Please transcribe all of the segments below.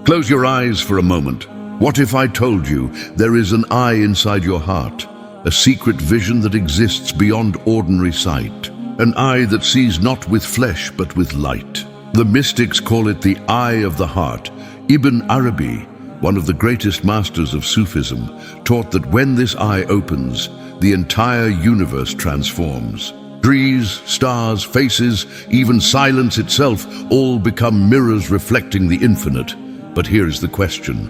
Close your eyes for a moment. What if I told you there is an eye inside your heart, a secret vision that exists beyond ordinary sight, an eye that sees not with flesh but with light? The mystics call it the eye of the heart. Ibn Arabi, one of the greatest masters of Sufism, taught that when this eye opens, the entire universe transforms. Trees, stars, faces, even silence itself all become mirrors reflecting the infinite. But here's the question: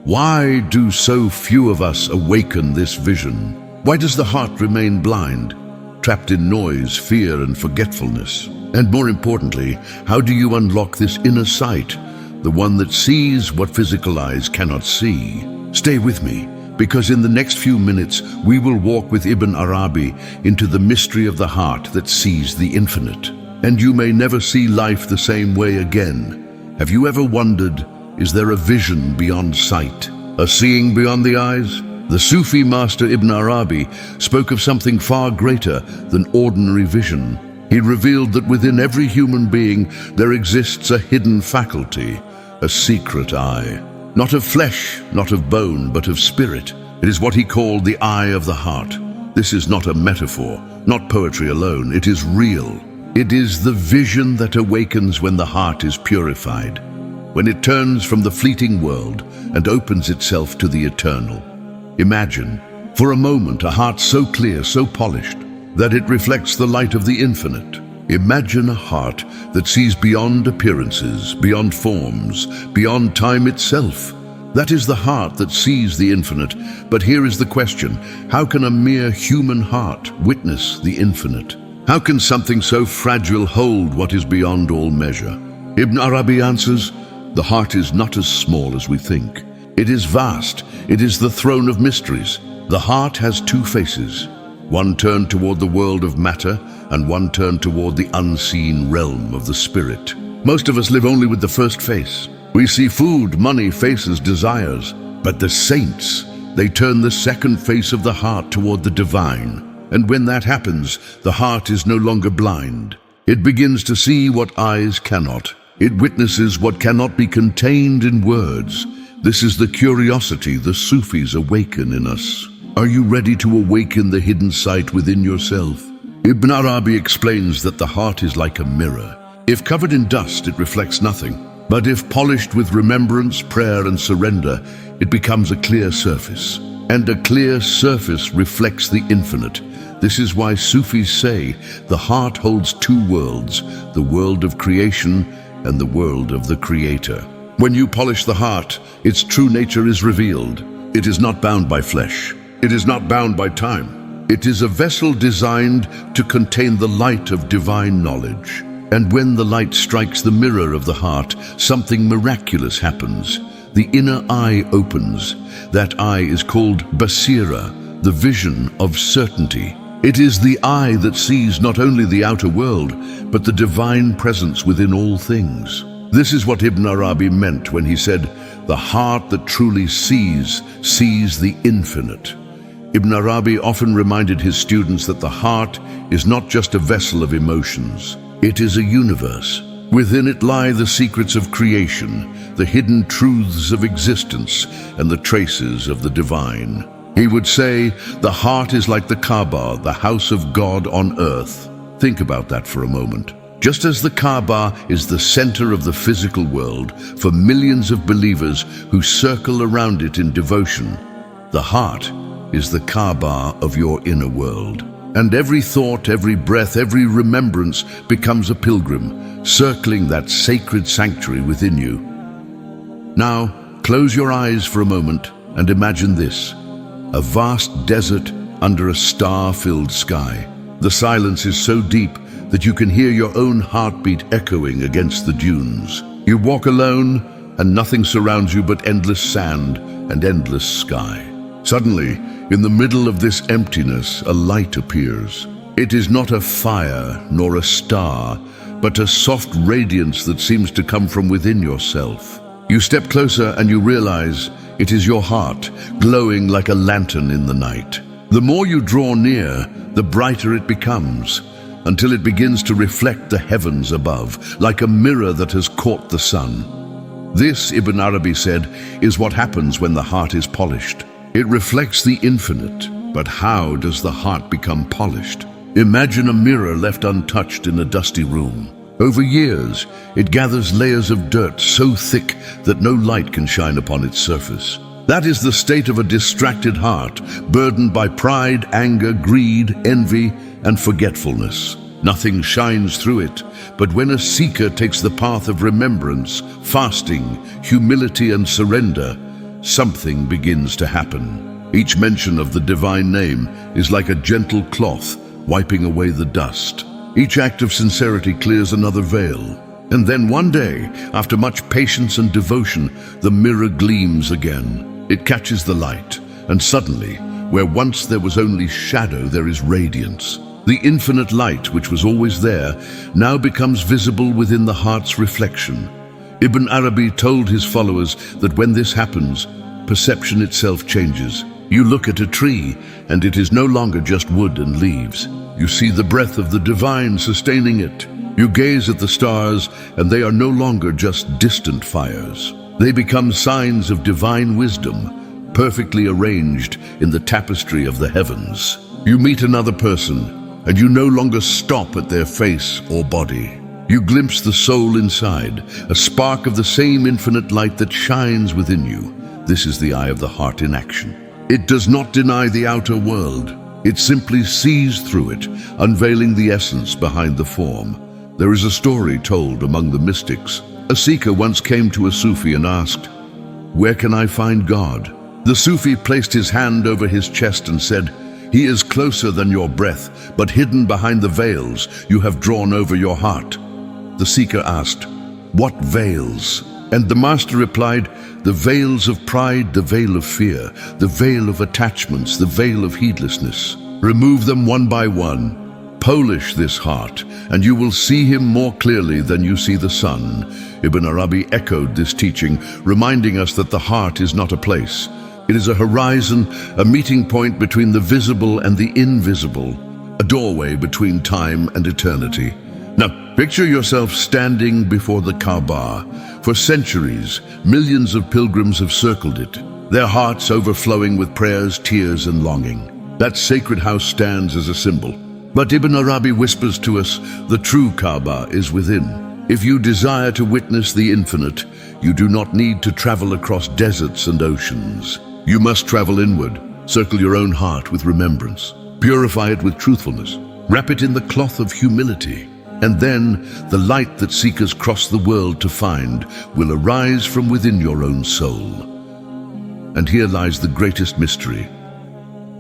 why do so few of us awaken this vision? Why does the heart remain blind, trapped in noise, fear, and forgetfulness? And more importantly, how do you unlock this inner sight, the one that sees what physical eyes cannot see? Stay with me, because in the next few minutes we will walk with Ibn Arabi into the mystery of the heart that sees the infinite. And you may never see life the same way again. Have you ever wondered, is there a vision beyond sight, a seeing beyond the eyes? The Sufi master Ibn Arabi spoke of something far greater than ordinary vision. He revealed that within every human being there exists a hidden faculty, a secret eye. Not of flesh, not of bone, but of spirit. It is what he called the eye of the heart. This is not a metaphor, not poetry alone. It is real. It is the vision that awakens when the heart is purified, when it turns from the fleeting world and opens itself to the eternal. Imagine, for a moment, a heart so clear, so polished, that it reflects the light of the infinite. Imagine a heart that sees beyond appearances, beyond forms, beyond time itself. That is the heart that sees the infinite. But here is the question: how can a mere human heart witness the infinite? How can something so fragile hold what is beyond all measure? Ibn Arabi answers, the heart is not as small as we think. It is vast. It is the throne of mysteries. The heart has two faces, one turned toward the world of matter and one turned toward the unseen realm of the spirit. Most of us live only with the first face. We see food, money, faces, desires. But the saints, they turn the second face of the heart toward the divine. And when that happens, the heart is no longer blind. It begins to see what eyes cannot. It witnesses what cannot be contained in words. This is the curiosity the Sufis awaken in us. Are you ready to awaken the hidden sight within yourself? Ibn Arabi explains that the heart is like a mirror. If covered in dust, it reflects nothing. But if polished with remembrance, prayer, and surrender, it becomes a clear surface. And a clear surface reflects the infinite. This is why Sufis say the heart holds two worlds, the world of creation and the world of the Creator. When you polish the heart, its true nature is revealed. It is not bound by flesh. It is not bound by time. It is a vessel designed to contain the light of divine knowledge. And when the light strikes the mirror of the heart, something miraculous happens. The inner eye opens. That eye is called Basira, the vision of certainty. It is the eye that sees not only the outer world, but the divine presence within all things. This is what Ibn Arabi meant when he said, the heart that truly sees the infinite. Ibn Arabi often reminded his students that the heart is not just a vessel of emotions. It is a universe. Within it lie the secrets of creation, the hidden truths of existence, and the traces of the divine. He would say, the heart is like the Kaaba, the house of God on earth. Think about that for a moment. Just as the Kaaba is the center of the physical world for millions of believers who circle around it in devotion, the heart is the Kaaba of your inner world. And every thought, every breath, every remembrance becomes a pilgrim, circling that sacred sanctuary within you. Now, close your eyes for a moment and imagine this: a vast desert under a star-filled sky. The silence is so deep that you can hear your own heartbeat echoing against the dunes. You walk alone, and nothing surrounds you but endless sand and endless sky. Suddenly, in the middle of this emptiness, a light appears. It is not a fire nor a star, but a soft radiance that seems to come from within yourself. You step closer and you realize it is your heart, glowing like a lantern in the night. The more you draw near, the brighter it becomes, until it begins to reflect the heavens above, like a mirror that has caught the sun. This, Ibn Arabi said, is what happens when the heart is polished. It reflects the infinite, but how does the heart become polished? Imagine a mirror left untouched in a dusty room. Over years, it gathers layers of dirt so thick that no light can shine upon its surface. That is the state of a distracted heart, burdened by pride, anger, greed, envy, and forgetfulness. Nothing shines through it, but when a seeker takes the path of remembrance, fasting, humility, and surrender, something begins to happen. Each mention of the divine name is like a gentle cloth wiping away the dust. Each act of sincerity clears another veil. And then one day, after much patience and devotion, the mirror gleams again. It catches the light, and suddenly, where once there was only shadow, there is radiance. The infinite light, which was always there, now becomes visible within the heart's reflection. Ibn Arabi told his followers that when this happens, perception itself changes. You look at a tree, and it is no longer just wood and leaves. You see the breath of the divine sustaining it. You gaze at the stars, and they are no longer just distant fires. They become signs of divine wisdom, perfectly arranged in the tapestry of the heavens. You meet another person, and you no longer stop at their face or body. You glimpse the soul inside, a spark of the same infinite light that shines within you. This is the eye of the heart in action. It does not deny the outer world. It simply sees through it, unveiling the essence behind the form. There is a story told among the mystics. A seeker once came to a Sufi and asked, "Where can I find God?" The Sufi placed his hand over his chest and said, "He is closer than your breath, but hidden behind the veils you have drawn over your heart." The seeker asked, "What veils?" And the master replied, "The veils of pride, the veil of fear, the veil of attachments, the veil of heedlessness. Remove them one by one. Polish this heart, and you will see him more clearly than you see the sun." Ibn Arabi echoed this teaching, reminding us that the heart is not a place. It is a horizon, a meeting point between the visible and the invisible, a doorway between time and eternity. Now, picture yourself standing before the Kaaba. For centuries, millions of pilgrims have circled it, their hearts overflowing with prayers, tears, and longing. That sacred house stands as a symbol. But Ibn Arabi whispers to us, the true Kaaba is within. If you desire to witness the infinite, you do not need to travel across deserts and oceans. You must travel inward, circle your own heart with remembrance, purify it with truthfulness, wrap it in the cloth of humility, and then the light that seekers cross the world to find will arise from within your own soul. And here lies the greatest mystery.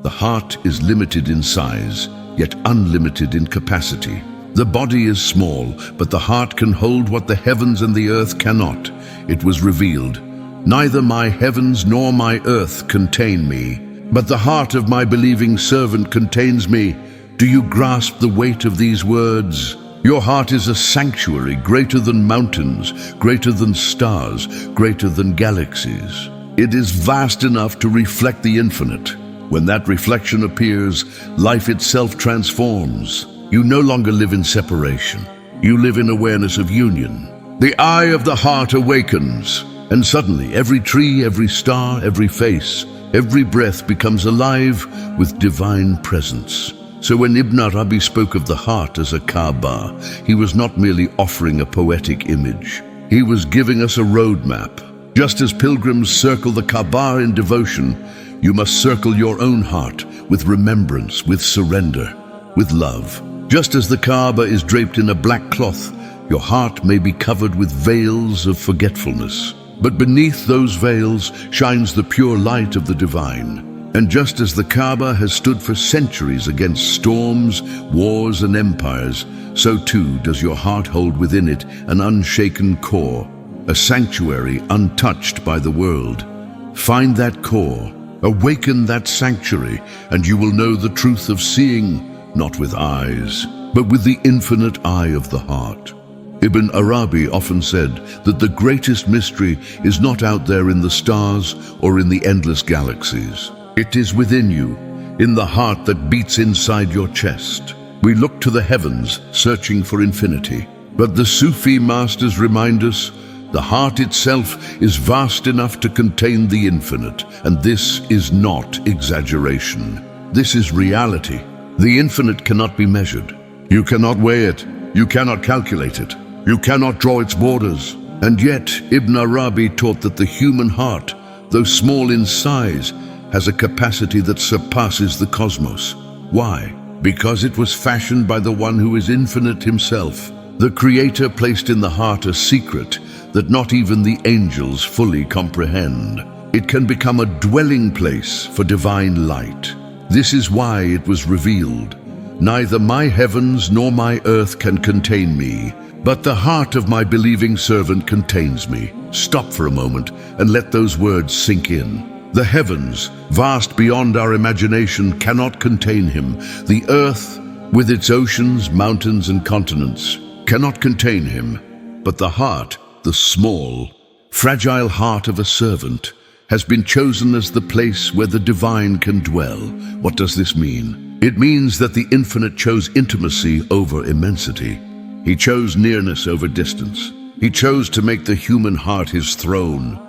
The heart is limited in size, yet unlimited in capacity. The body is small, but the heart can hold what the heavens and the earth cannot. It was revealed, "Neither my heavens nor my earth contain me, but the heart of my believing servant contains me." Do you grasp the weight of these words? Your heart is a sanctuary greater than mountains, greater than stars, greater than galaxies. It is vast enough to reflect the infinite. When that reflection appears, life itself transforms. You no longer live in separation. You live in awareness of union. The eye of the heart awakens, and suddenly every tree, every star, every face, every breath becomes alive with divine presence. So when Ibn Arabi spoke of the heart as a Kaaba, he was not merely offering a poetic image. He was giving us a roadmap. Just as pilgrims circle the Kaaba in devotion, you must circle your own heart with remembrance, with surrender, with love. Just as the Kaaba is draped in a black cloth, your heart may be covered with veils of forgetfulness. But beneath those veils shines the pure light of the divine. And just as the Kaaba has stood for centuries against storms, wars, and empires, so too does your heart hold within it an unshaken core, a sanctuary untouched by the world. Find that core, awaken that sanctuary, and you will know the truth of seeing, not with eyes, but with the infinite eye of the heart. Ibn Arabi often said that the greatest mystery is not out there in the stars or in the endless galaxies. It is within you, in the heart that beats inside your chest. We look to the heavens, searching for infinity. But the Sufi masters remind us, The heart itself is vast enough to contain the infinite, and this is not exaggeration. This is reality. The infinite cannot be measured. You cannot weigh it. You cannot calculate it. You cannot draw its borders. And yet, Ibn Arabi taught that the human heart, though small in size, has a capacity that surpasses the cosmos. Why? Because it was fashioned by the one who is infinite himself. The Creator placed in the heart a secret that not even the angels fully comprehend. It can become a dwelling place for divine light. This is why it was revealed. Neither my heavens nor my earth can contain me, but the heart of my believing servant contains me. Stop for a moment and let those words sink in. The heavens, vast beyond our imagination, cannot contain him. The earth, with its oceans, mountains, and continents, cannot contain him. But the heart, the small, fragile heart of a servant, has been chosen as the place where the divine can dwell. What does this mean? It means that the infinite chose intimacy over immensity. He chose nearness over distance. He chose to make the human heart his throne.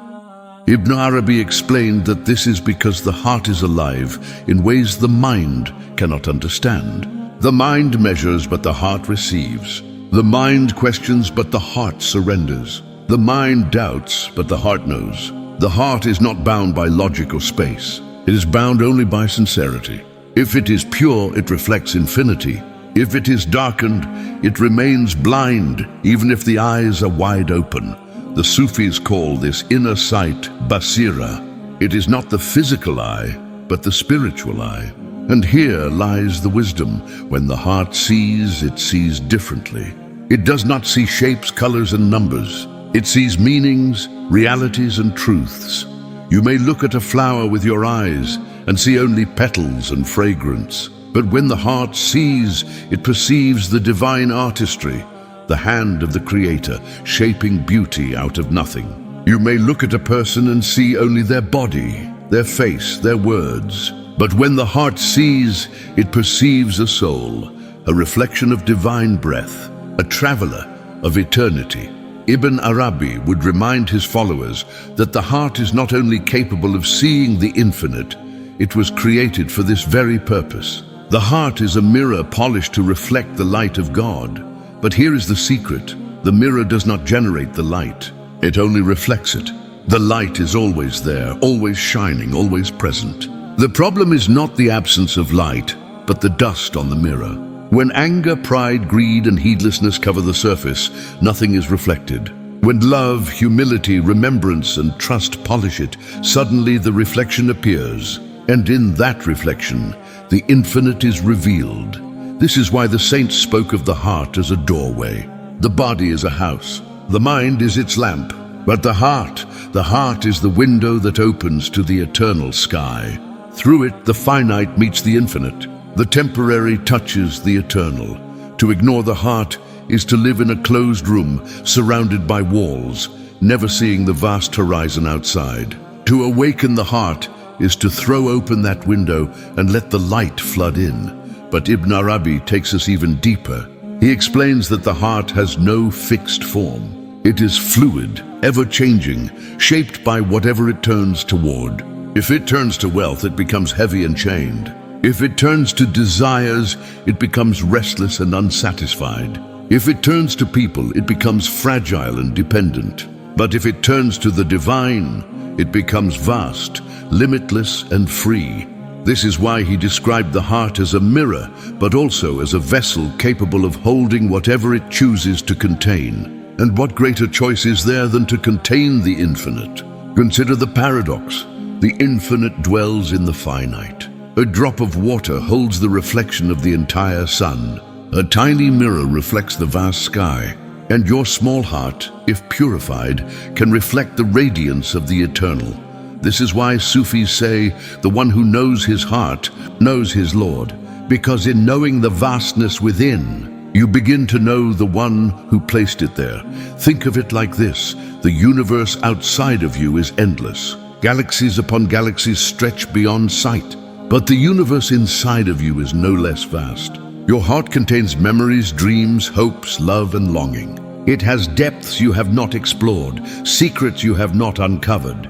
Ibn Arabi explained that this is because the heart is alive in ways the mind cannot understand. The mind measures, but the heart receives. The mind questions, but the heart surrenders. The mind doubts, but the heart knows. The heart is not bound by logic or space. It is bound only by sincerity. If it is pure, it reflects infinity. If it is darkened, it remains blind, even if the eyes are wide open. The Sufis call this inner sight basira. It is not the physical eye, but the spiritual eye. And here lies the wisdom. When the heart sees, it sees differently. It does not see shapes, colors, and numbers. It sees meanings, realities, and truths. You may look at a flower with your eyes and see only petals and fragrance. But when the heart sees, it perceives the divine artistry, the hand of the Creator, shaping beauty out of nothing. You may look at a person and see only their body, their face, their words. But when the heart sees, it perceives a soul, a reflection of divine breath, a traveler of eternity. Ibn Arabi would remind his followers that the heart is not only capable of seeing the infinite, it was created for this very purpose. The heart is a mirror polished to reflect the light of God. But here is the secret. The mirror does not generate the light. It only reflects it. The light is always there, always shining, always present. The problem is not the absence of light, but the dust on the mirror. When anger, pride, greed, and heedlessness cover the surface, nothing is reflected. When love, humility, remembrance, and trust polish it, suddenly the reflection appears. And in that reflection, the infinite is revealed. This is why the saints spoke of the heart as a doorway. The body is a house. The mind is its lamp. But the heart is the window that opens to the eternal sky. Through it, the finite meets the infinite. The temporary touches the eternal. To ignore the heart is to live in a closed room, surrounded by walls, never seeing the vast horizon outside. To awaken the heart is to throw open that window and let the light flood in. But Ibn Arabi takes us even deeper. He explains that the heart has no fixed form. It is fluid, ever-changing, shaped by whatever it turns toward. If it turns to wealth, it becomes heavy and chained. If it turns to desires, it becomes restless and unsatisfied. If it turns to people, it becomes fragile and dependent. But if it turns to the divine, it becomes vast, limitless, and free. This is why he described the heart as a mirror, but also as a vessel capable of holding whatever it chooses to contain. And what greater choice is there than to contain the infinite? Consider the paradox. The infinite dwells in the finite. A drop of water holds the reflection of the entire sun. A tiny mirror reflects the vast sky. And your small heart, if purified, can reflect the radiance of the eternal. This is why Sufis say, the one who knows his heart knows his Lord, because in knowing the vastness within, you begin to know the one who placed it there. Think of it like this: the universe outside of you is endless. Galaxies upon galaxies stretch beyond sight. But the universe inside of you is no less vast. Your heart contains memories, dreams, hopes, love, and longing. It has depths you have not explored, secrets you have not uncovered.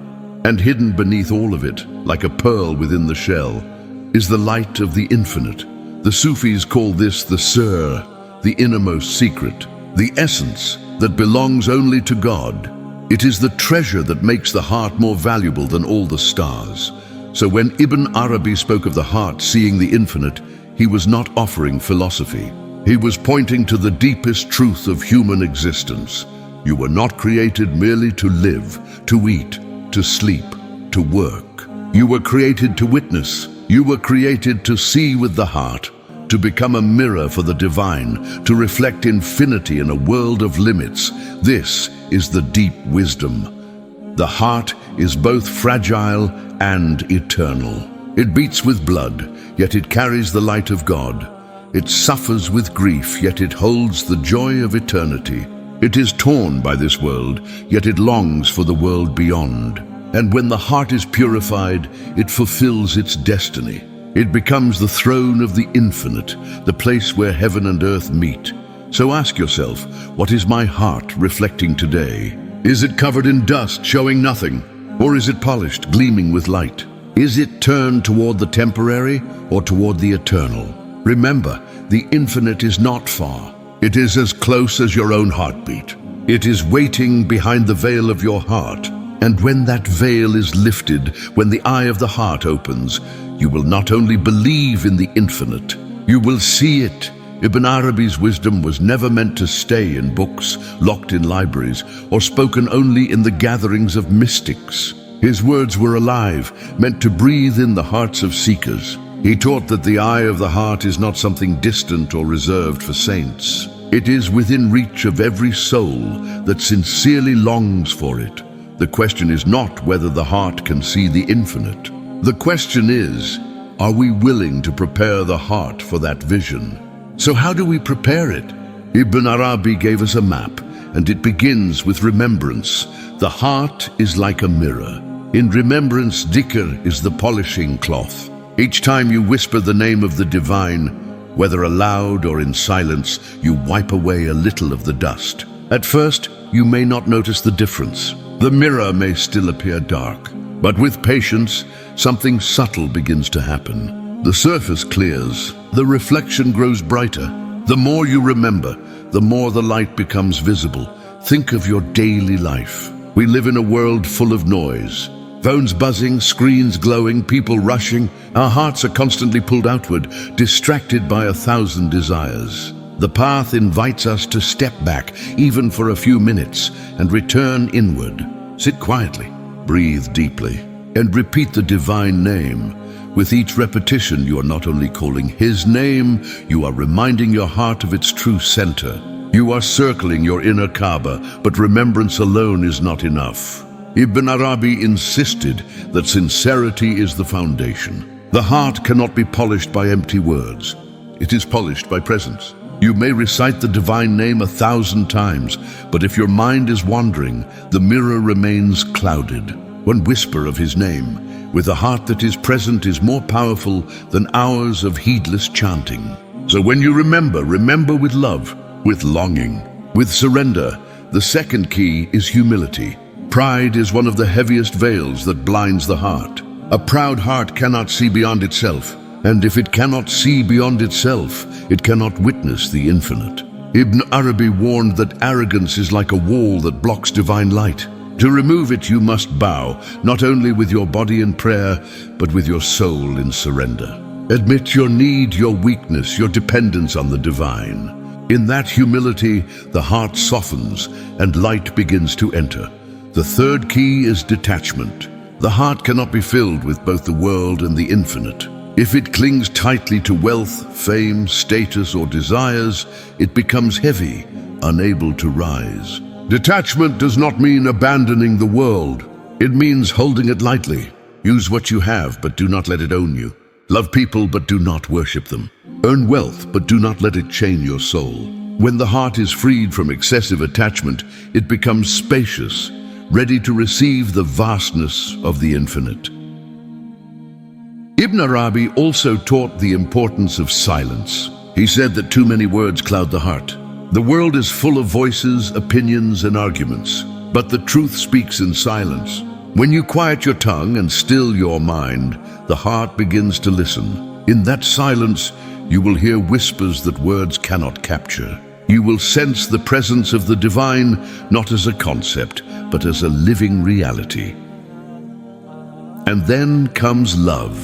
And hidden beneath all of it, like a pearl within the shell, is the light of the infinite. The Sufis call this the Sir, the innermost secret, the essence that belongs only to God. It is the treasure that makes the heart more valuable than all the stars. So when Ibn Arabi spoke of the heart seeing the infinite, he was not offering philosophy. He was pointing to the deepest truth of human existence. You were not created merely to live, to eat, to sleep, to work. You were created to witness. You were created to see with the heart, to become a mirror for the divine, to reflect infinity in a world of limits. This is the deep wisdom. The heart is both fragile and eternal. It beats with blood, yet it carries the light of God. It suffers with grief, yet it holds the joy of eternity. It is torn by this world, yet it longs for the world beyond. And when the heart is purified, it fulfills its destiny. It becomes the throne of the infinite, the place where heaven and earth meet. So ask yourself, what is my heart reflecting today? Is it covered in dust, showing nothing? Or is it polished, gleaming with light? Is it turned toward the temporary or toward the eternal? Remember, the infinite is not far. It is as close as your own heartbeat. It is waiting behind the veil of your heart. And when that veil is lifted, when the eye of the heart opens, you will not only believe in the infinite, you will see it. Ibn Arabi's wisdom was never meant to stay in books, locked in libraries, or spoken only in the gatherings of mystics. His words were alive, meant to breathe in the hearts of seekers. He taught that the eye of the heart is not something distant or reserved for saints. It is within reach of every soul that sincerely longs for it. The question is not whether the heart can see the infinite. The question is, are we willing to prepare the heart for that vision? So how do we prepare it? Ibn Arabi gave us a map, and it begins with remembrance. The heart is like a mirror. In remembrance, dhikr is the polishing cloth. Each time you whisper the name of the divine, whether aloud or in silence, you wipe away a little of the dust. At first, you may not notice the difference. The mirror may still appear dark, but with patience, something subtle begins to happen. The surface clears, the reflection grows brighter. The more you remember, the more the light becomes visible. Think of your daily life. We live in a world full of noise. Phones buzzing, screens glowing, people rushing. Our hearts are constantly pulled outward, distracted by 1,000 desires. The path invites us to step back, even for a few minutes, and return inward. Sit quietly, breathe deeply, and repeat the divine name. With each repetition, you are not only calling His name, you are reminding your heart of its true center. You are circling your inner Kaaba, but remembrance alone is not enough. Ibn Arabi insisted that sincerity is the foundation. The heart cannot be polished by empty words. It is polished by presence. You may recite the divine name 1,000 times, but if your mind is wandering, the mirror remains clouded. One whisper of His name, with a heart that is present, is more powerful than hours of heedless chanting. So when you remember with love, with longing, with surrender. The second key is humility. Pride is one of the heaviest veils that blinds the heart. A proud heart cannot see beyond itself, and if it cannot see beyond itself, it cannot witness the infinite. Ibn Arabi warned that arrogance is like a wall that blocks divine light. To remove it, you must bow, not only with your body in prayer, but with your soul in surrender. Admit your need, your weakness, your dependence on the divine. In that humility, the heart softens and light begins to enter. The third key is detachment. The heart cannot be filled with both the world and the infinite. If it clings tightly to wealth, fame, status, or desires, it becomes heavy, unable to rise. Detachment does not mean abandoning the world. It means holding it lightly. Use what you have, but do not let it own you. Love people, but do not worship them. Earn wealth, but do not let it chain your soul. When the heart is freed from excessive attachment, it becomes spacious, ready to receive the vastness of the infinite. Ibn Arabi also taught the importance of silence. He said that too many words cloud the heart. The world is full of voices, opinions, and arguments, but the truth speaks in silence. When you quiet your tongue and still your mind, the heart begins to listen. In that silence, you will hear whispers that words cannot capture. You will sense the presence of the divine, not as a concept, but as a living reality. And then comes love.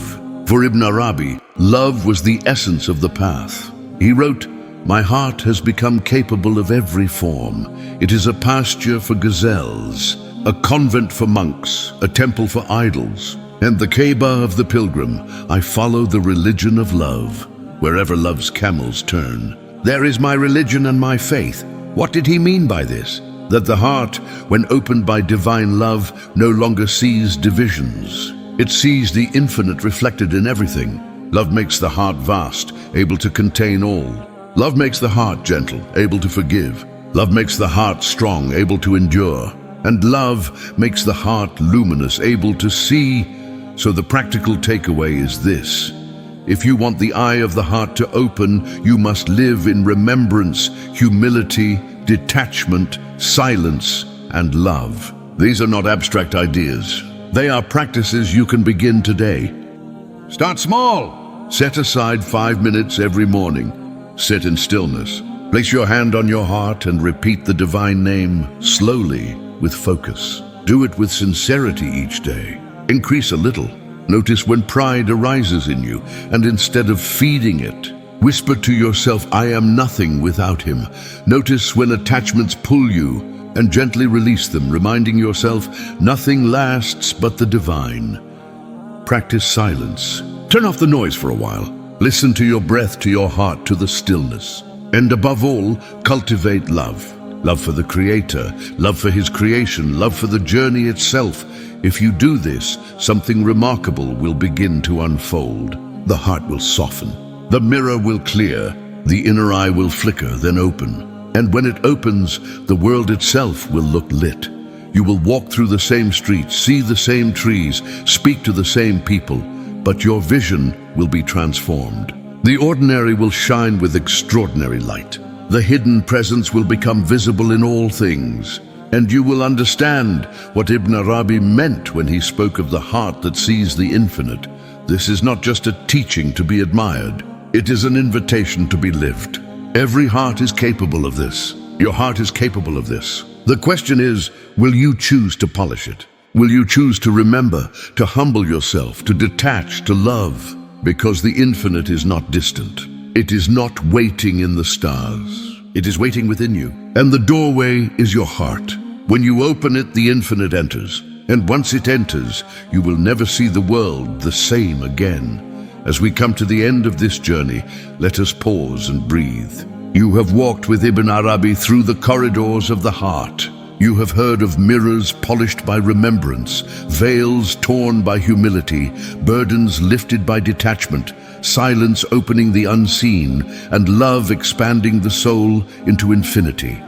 For Ibn Arabi, love was the essence of the path. He wrote, "My heart has become capable of every form. It is a pasture for gazelles, a convent for monks, a temple for idols, and the Kaaba of the pilgrim. I follow the religion of love, wherever love's camels turn. There is my religion and my faith." What did he mean by this? That the heart, when opened by divine love, no longer sees divisions. It sees the infinite reflected in everything. Love makes the heart vast, able to contain all. Love makes the heart gentle, able to forgive. Love makes the heart strong, able to endure. And love makes the heart luminous, able to see. So the practical takeaway is this: if you want the eye of the heart to open, you must live in remembrance, humility, detachment, silence, and love. These are not abstract ideas. They are practices you can begin today. Start small. Set aside 5 minutes every morning. Sit in stillness. Place your hand on your heart and repeat the divine name slowly with focus. Do it with sincerity each day. Increase a little. Notice when pride arises in you, and instead of feeding it, whisper to yourself, "I am nothing without him." Notice when attachments pull you, and gently release them, reminding yourself, nothing lasts but the divine. Practice silence. Turn off the noise for a while. Listen to your breath, to your heart, to the stillness. And above all, cultivate love. Love for the Creator, love for His creation, love for the journey itself. If you do this, something remarkable will begin to unfold. The heart will soften. The mirror will clear. The inner eye will flicker, then open. And when it opens, the world itself will look lit. You will walk through the same streets, see the same trees, speak to the same people, but your vision will be transformed. The ordinary will shine with extraordinary light. The hidden presence will become visible in all things. And you will understand what Ibn Arabi meant when he spoke of the heart that sees the infinite. This is not just a teaching to be admired. It is an invitation to be lived. Every heart is capable of this. Your heart is capable of this. The question is, will you choose to polish it? Will you choose to remember, to humble yourself, to detach, to love? Because the infinite is not distant. It is not waiting in the stars. It is waiting within you. And the doorway is your heart. When you open it, the infinite enters. And once it enters, you will never see the world the same again. As we come to the end of this journey, let us pause and breathe. You have walked with Ibn Arabi through the corridors of the heart. You have heard of mirrors polished by remembrance, veils torn by humility, burdens lifted by detachment, silence opening the unseen, and love expanding the soul into infinity.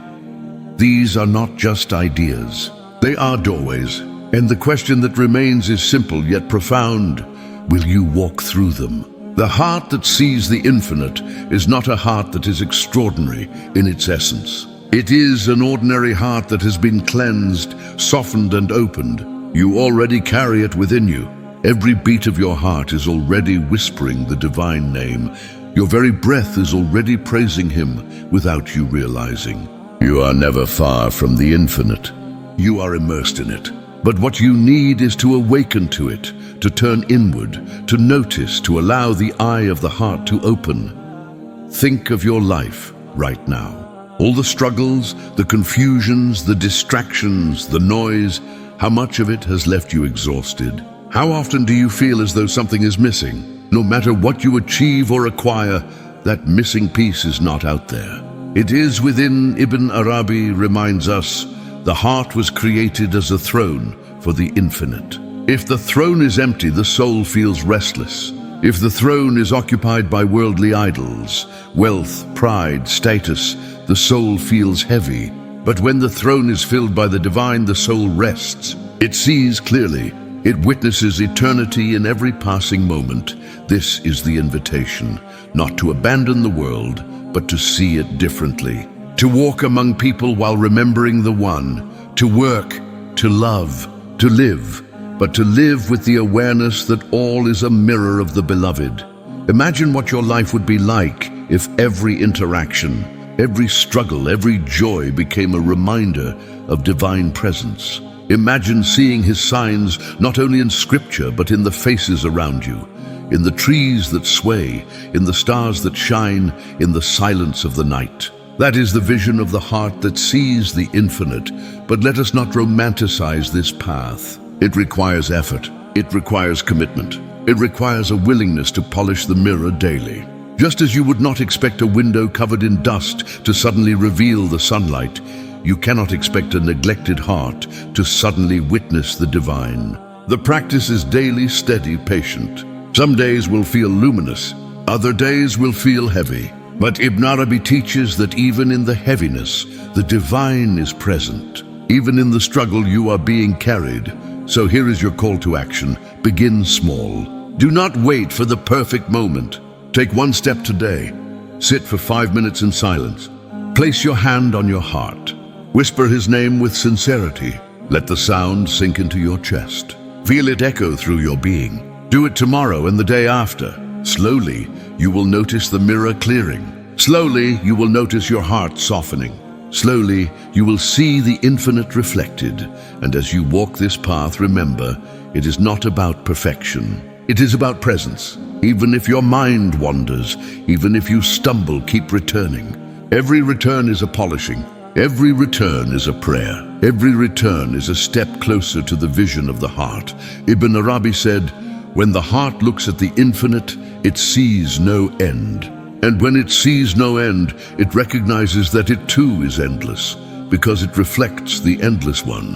These are not just ideas. They are doorways. And the question that remains is simple yet profound. Will you walk through them? The heart that sees the infinite is not a heart that is extraordinary in its essence. It is an ordinary heart that has been cleansed, softened, and opened. You already carry it within you. Every beat of your heart is already whispering the divine name. Your very breath is already praising Him without you realizing. You are never far from the infinite. You are immersed in it. But what you need is to awaken to it, to turn inward, to notice, to allow the eye of the heart to open. Think of your life right now. All the struggles, the confusions, the distractions, the noise, how much of it has left you exhausted? How often do you feel as though something is missing? No matter what you achieve or acquire, that missing piece is not out there. It is within. Ibn Arabi reminds us, the heart was created as a throne for the infinite. If the throne is empty, the soul feels restless. If the throne is occupied by worldly idols, wealth, pride, status, the soul feels heavy. But when the throne is filled by the divine, the soul rests. It sees clearly. It witnesses eternity in every passing moment. This is the invitation, not to abandon the world, but to see it differently. to walk among people while remembering the One, to work, to love, to live, but to live with the awareness that all is a mirror of the Beloved. Imagine what your life would be like if every interaction, every struggle, every joy became a reminder of divine presence. Imagine seeing His signs not only in Scripture but in the faces around you, in the trees that sway, in the stars that shine, in the silence of the night. That is the vision of the heart that sees the infinite. But let us not romanticize this path. It requires effort. It requires commitment. It requires a willingness to polish the mirror daily. Just as you would not expect a window covered in dust to suddenly reveal the sunlight, you cannot expect a neglected heart to suddenly witness the divine. The practice is daily, steady, patient. Some days will feel luminous, other days will feel heavy. But Ibn Arabi teaches that even in the heaviness, the divine is present. Even in the struggle, you are being carried. So here is your call to action. Begin small. Do not wait for the perfect moment. Take one step today. Sit for 5 minutes in silence. Place your hand on your heart. Whisper His name with sincerity. Let the sound sink into your chest. Feel it echo through your being. Do it tomorrow and the day after. Slowly, you will notice the mirror clearing. Slowly, you will notice your heart softening. Slowly, you will see the infinite reflected. And as you walk this path, remember, it is not about perfection. It is about presence. Even if your mind wanders, even if you stumble, keep returning. Every return is a polishing. Every return is a prayer. Every return is a step closer to the vision of the heart. Ibn Arabi said, "When the heart looks at the infinite, it sees no end. And when it sees no end, it recognizes that it too is endless, because it reflects the endless one."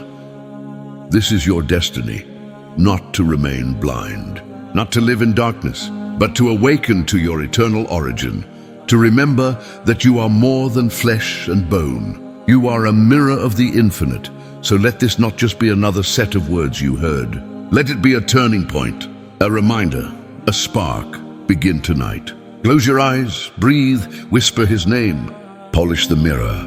This is your destiny, not to remain blind, not to live in darkness, but to awaken to your eternal origin, to remember that you are more than flesh and bone. You are a mirror of the infinite, so let this not just be another set of words you heard. Let it be a turning point, a reminder, a spark. Begin tonight. Close your eyes, breathe, whisper His name. Polish the mirror.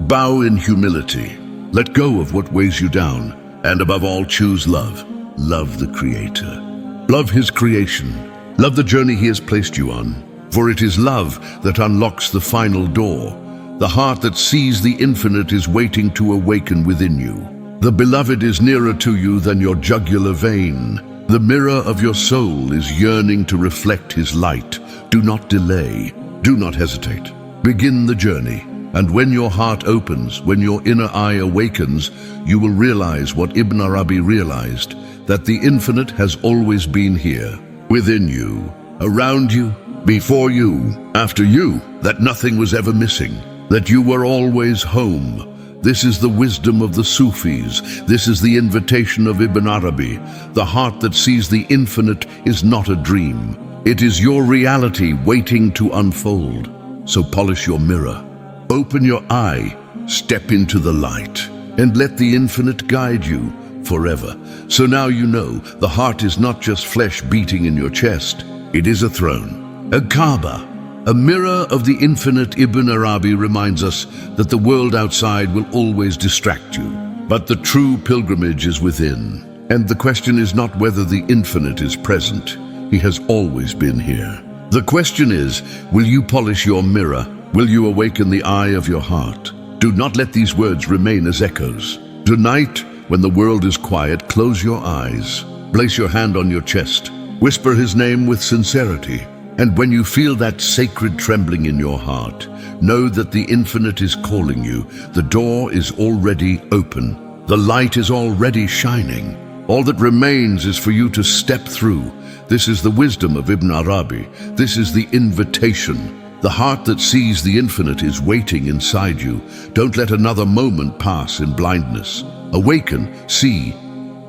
Bow in humility. Let go of what weighs you down. And above all, choose love. Love the Creator. Love His creation. Love the journey He has placed you on. For it is love that unlocks the final door. The heart that sees the infinite is waiting to awaken within you. The Beloved is nearer to you than your jugular vein. The mirror of your soul is yearning to reflect His light. Do not delay. Do not hesitate. Begin the journey. And when your heart opens, when your inner eye awakens, you will realize what Ibn Arabi realized, that the infinite has always been here, within you, around you, before you, after you, that nothing was ever missing, that you were always home. This is the wisdom of the Sufis. This is the invitation of Ibn Arabi. The heart that sees the infinite is not a dream. It is your reality waiting to unfold. So polish your mirror. Open your eye. Step into the light. And let the infinite guide you forever. So now you know the heart is not just flesh beating in your chest. It is a throne, a Kaaba, a mirror of the infinite. Ibn Arabi reminds us that the world outside will always distract you, but the true pilgrimage is within. And the question is not whether the infinite is present. He has always been here. The question is, will you polish your mirror? Will you awaken the eye of your heart? Do not let these words remain as echoes. Tonight, when the world is quiet, close your eyes. Place your hand on your chest. Whisper His name with sincerity. And when you feel that sacred trembling in your heart, know that the infinite is calling you. The door is already open. The light is already shining. All that remains is for you to step through. This is the wisdom of Ibn Arabi. This is the invitation. The heart that sees the infinite is waiting inside you. Don't let another moment pass in blindness. Awaken, see,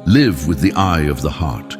live with the eye of the heart.